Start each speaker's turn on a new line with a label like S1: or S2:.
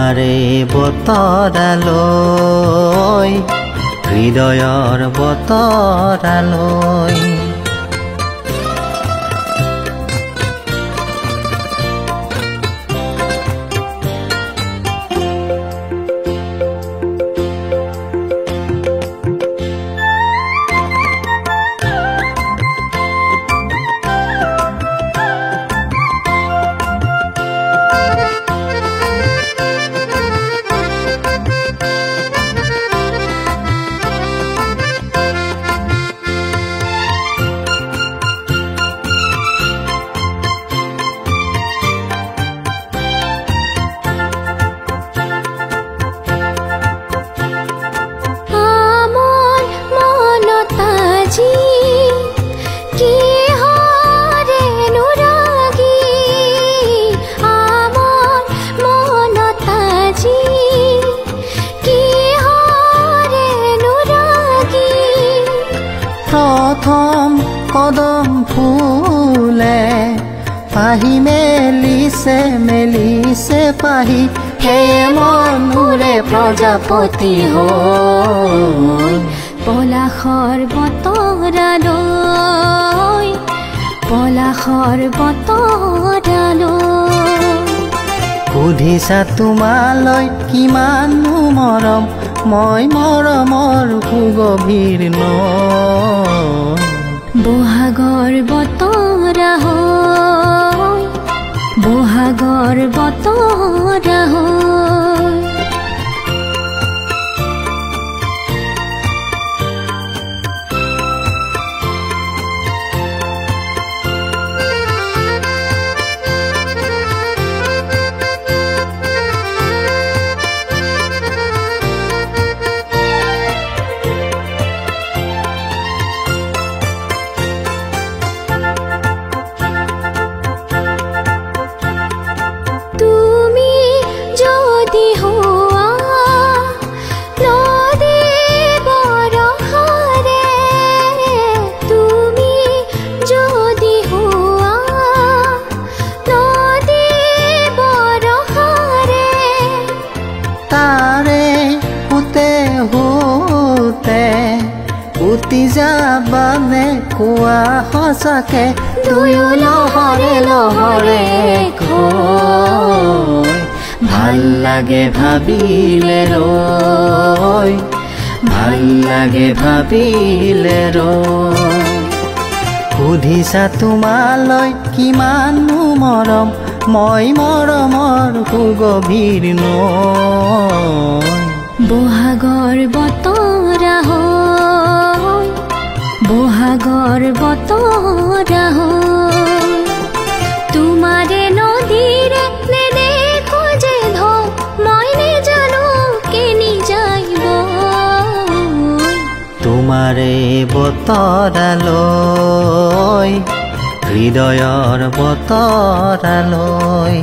S1: তোমাৰে বতৰালৈ হৃদয়ৰ বতৰালৈ প্ৰথম কদম ফুলে পাহি মেলিছে পাহি হে মনুৰে প্ৰজাপতি হৈ
S2: পলাশৰ বতৰালৈ
S1: সুধিছা তোমালৈ কিমান মৰম মই মৰমৰ সুগভীৰ নৈ
S2: বহাগৰ বতৰা হৈ
S1: উটি যাবানে কোৱা সঁচাকে
S2: দুয়ো লহৰে ঘৰ
S1: ভাল লাগে ভাবিলে ৰৈ সুধিছা তোমালৈ কিমান মৰম মই মৰমৰ সুগভীৰ নৈ
S2: বহাগৰ বতৰা হৈ তোমাৰে নদীৰে নেদেখো যে ঢৌ মই নেজানো কেনি যাইব
S1: তোমাৰে বতৰালৈ হৃদয়ৰ বতৰালৈ